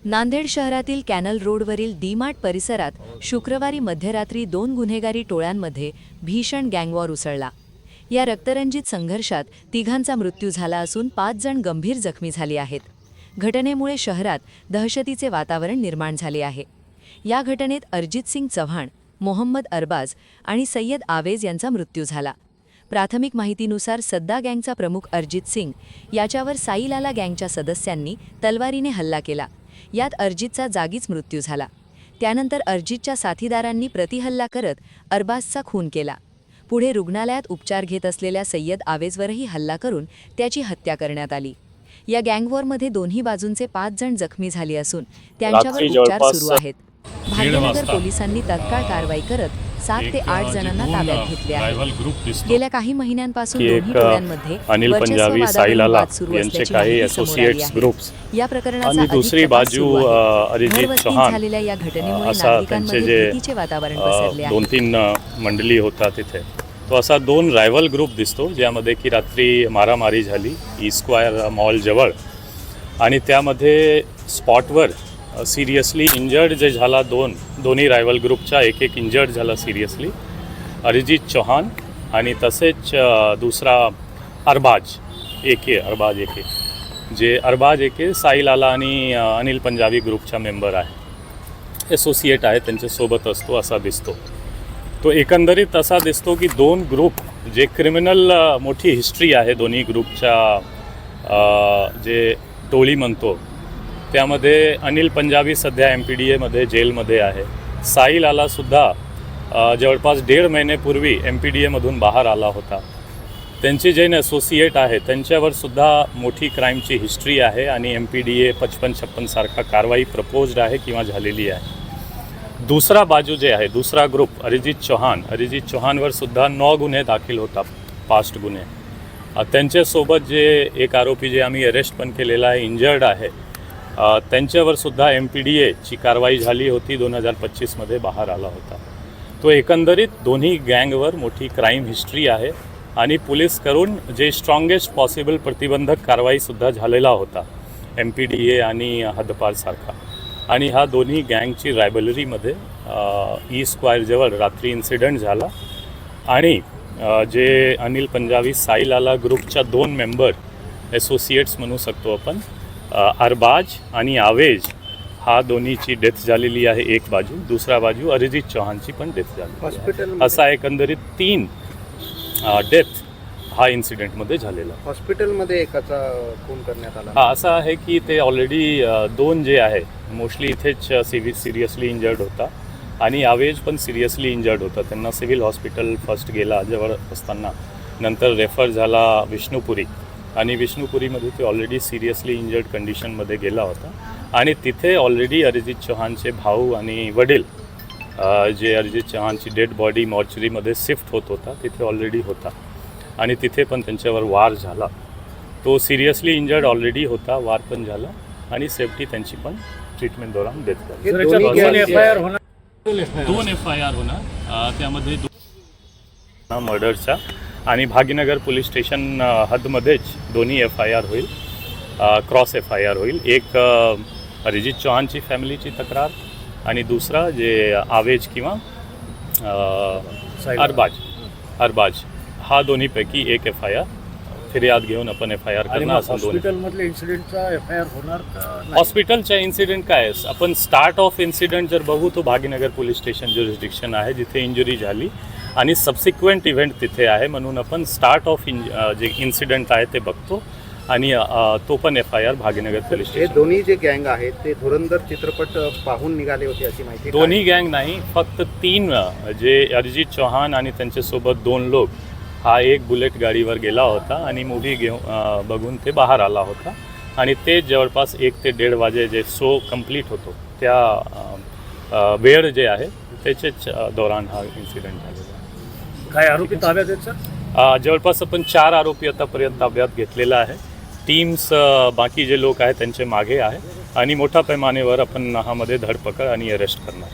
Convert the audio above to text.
नांदेड शहरातील कॅनल रोडवरील डी-मार्ट परिसरात शुक्रवारी मध्यरात्री 2 गुन्हेगारी टोळ्यांमध्ये भीषण गँगवॉर उसळला। या रक्तरंजित संघर्षात तिघांचा मृत्यू झाला असून 5 जण गंभीर जखमी झाले आहेत। घटनेमुळे शहरात दहशतीचे वातावरण निर्माण झाले आहे। या घटनेत अरिजित सिंग चव्हाण, मोहम्मद अरबाज आणि सय्यद आवेज यांचा मृत्यू झाला। प्राथमिक माहितीनुसार सद्दा गँगचा प्रमुख अरिजित सिंग याच्यावर साईलाला गँगच्या सदस्यांनी तलवारीने हल्ला केला। यात अरिजितचा जागीच मृत्यू झाला। त्यानंतर अरिजितच्या साथीदारांनी प्रतिहल्ला करत अरबाजचा खून केला। पुढे रुग्णालयात उपचार घेत असलेल्या सय्यद आवेजवरही हल्ला करून त्याची हत्या करण्यात आली। या गँगवॉरमध्ये दोन्ही बाजूंचे 5 जण जखमी झाले असून त्यांच्यावर उपचार सुरू आहेत। भाग्यनगर पोलिसांनी तत्काळ कारवाई करत 7 ते 8 जणांना ताब्यात घेतले आहे। गेल्या काही महिन्यांपासून दोन्ही टोळ्यांमध्ये अनिल पंजाबी, साईलाला यांचे काही असोसिएट्स ग्रुप्स या प्रकरणाचा आणि दुसरी बाजू अरिजित चव्हाण झालेल्या या घटनेमुळे असा नागरिकांमध्ये भीतीचे वातावरण पसरले आहे। 2-3 मंडळी होता तिथे। तो असा 2 रायव्हल ग्रुप दिसतो ज्यामध्ये की रात्री मारामारी झाली ई स्क्वायर मॉल जवळ आणि त्यामध्ये स्पॉटवर सिरियसली इंजर्ड जे झाला दोन्ही रायव्हल ग्रुपचा एक इंजर्ड झाला सिरियसली अरिजित चव्हाण आणि तसेच दुसरा अरबाज एके जे अरबाज एके साईलाला आणि अनिल पंजाबी ग्रुपचा मेंबर आहे, असोसिएट आहे, त्यांच्यासोबत असतो असा दिसतो। तो एकंदरीत असा दिसतो की 2 ग्रुप जे क्रिमिनल मोठी हिस्ट्री आहे दोन्ही ग्रुपच्या जे टोळी म्हणतो त्यामध्ये अनिल पंजाबी सध्या MPDA जेलमध्ये आहे। साईलालासुद्धा जवळपास 1.5 महिन्यापूर्वी MPDAमधून बाहेर आला होता। त्यांचे जे असोसिएट आहे त्यांच्यावर सुद्धा मोठी क्राईमची हिस्ट्री आहे आणि MPDA 55-56 सारखा कारवाई प्रपोज्ड आहे किंवा झालेली आहे। दुसरा बाजू जे आहे दुसरा ग्रुप अरिजित चव्हाणवर सुद्धा 9 गुन्हे दाखल होता, पास्ट गुन्हे। त्यांच्यासोबत जे एक आरोपी जे आम्ही अरेस्ट पण केलेला आहे, इंजर्ड आहे, त्यांच्यावर सुद्धा MPDAची कारवाई झाली होती, 2025 बाहेर आला होता। तो एकंदरीत दोन्ही गँगवर मोठी क्राईम हिस्ट्री आहे आणि पोलीस करून जे स्ट्रॉंगेस्ट पॉसिबल प्रतिबंधक कारवाईसुद्धा झालेला होता MPDA आणि हद्दपार सारखा। आणि ह्या दोन्ही गँगची रायबलरीमध्ये ई स्क्वायर जवळ रात्री इन्सिडेंट झाला आणि जे अनिल पंजाबी साईलाला ग्रुपच्या 2 मेंबर असोसिएट्स म्हणू शकतो आपण, अरबाज आणि आवेज हा दोन्हीची डेथ झालेली आहे एक बाजू, दुसरा बाजू अरिजित चव्हाणची पण डेथ झाली। हॉस्पिटल असा एकंदरीत 3 डेथ हा इन्सिडेंटमध्ये झालेला। हॉस्पिटलमध्ये एकाचा खून करण्यात आला। हा असं आहे की ते ऑलरेडी 2 जे आहे मोस्टली इथेच सिरियसली इंजर्ड होता आणि आवेज पण सिरियसली इंजर्ड होता। त्यांना सिव्हिल हॉस्पिटल फर्स्ट गेला जवळ असताना, नंतर रेफर झाला विष्णुपुरी आणि विष्णुपुरीमध्ये ते ऑलरेडी सिरियसली इंजर्ड कंडिशनमध्ये गेला होता आणि तिथे ऑलरेडी अरिजित चव्हाणचे भाऊ आणि वडील जे अरिजित चव्हाणची डेड बॉडी मॉर्चरीमध्ये शिफ्ट होत होता तिथे ऑलरेडी होता आणि तिथे पण त्यांच्यावर वार झाला। तो सिरियसली इंजर्ड ऑलरेडी होता, वार पण झाला आणि सेफ्टी त्यांची पण ट्रीटमेंट दौरान डेथ झाली। 2 FIR होणार, त्यामध्ये मर्डरचा आणि भाग्यनगर पोलीस स्टेशन हद्दमध्येच दोन्ही FIR होईल, क्रॉस FIR होईल। एक अरिजित चव्हाणची फॅमिलीची तक्रार आणि दुसरा जे आवेज किंवा अरबाज हा दोन्हीपैकी एक FIR फिर्याद घेऊन आपण FIR करणार। हॉस्पिटलमधल्या इन्सिडेंटचा FIR होणार का? हॉस्पिटलचा इन्सिडेंट काय आहे, आपण स्टार्ट ऑफ इन्सिडेंट जर बघू तो भाग्यनगर पोलीस स्टेशन ज्युरिस्डिक्शन आहे जिथे इंजुरी झाली आणि सबसिक्वेंट इव्हेंट तिथे आहे, म्हणून आपण स्टार्ट ऑफ जे इन्सिडेंट आहे ते बघतो आणि तो पण FIR भाग्यनगर पोलीस स्टेशन। हे दोन्ही जे गँग आहेत ते धुरंधर चित्रपट पाहून निघाले होते अशी माहिती? दोन्ही गँग नाही, फक्त 3 जे अरिजित चव्हाण आणि त्यांच्यासोबत 2 लोक हा एक बुलेट गाडीवर गेला होता आणि मूव्ही घेऊन बघून ते बाहेर आला होता आणि ते जवळपास 1 ते 1.5 वाजे जे शो कंप्लीट होतो त्या वेळ जे आहे त्याच्याच दौरान हा इन्सिडेंट झालेला। काय आरोपी ताब्यात आहेत सर? जवळपास आपण 4 आरोपी आतापर्यंत ताब्यात घेतलेला आहे। टीम्स बाकी जे लोक आहेत त्यांचे मागे आहे आणि मोठ्या पैमानेवर आपण ह्यामध्ये धरपकड आणि अरेस्ट करणार।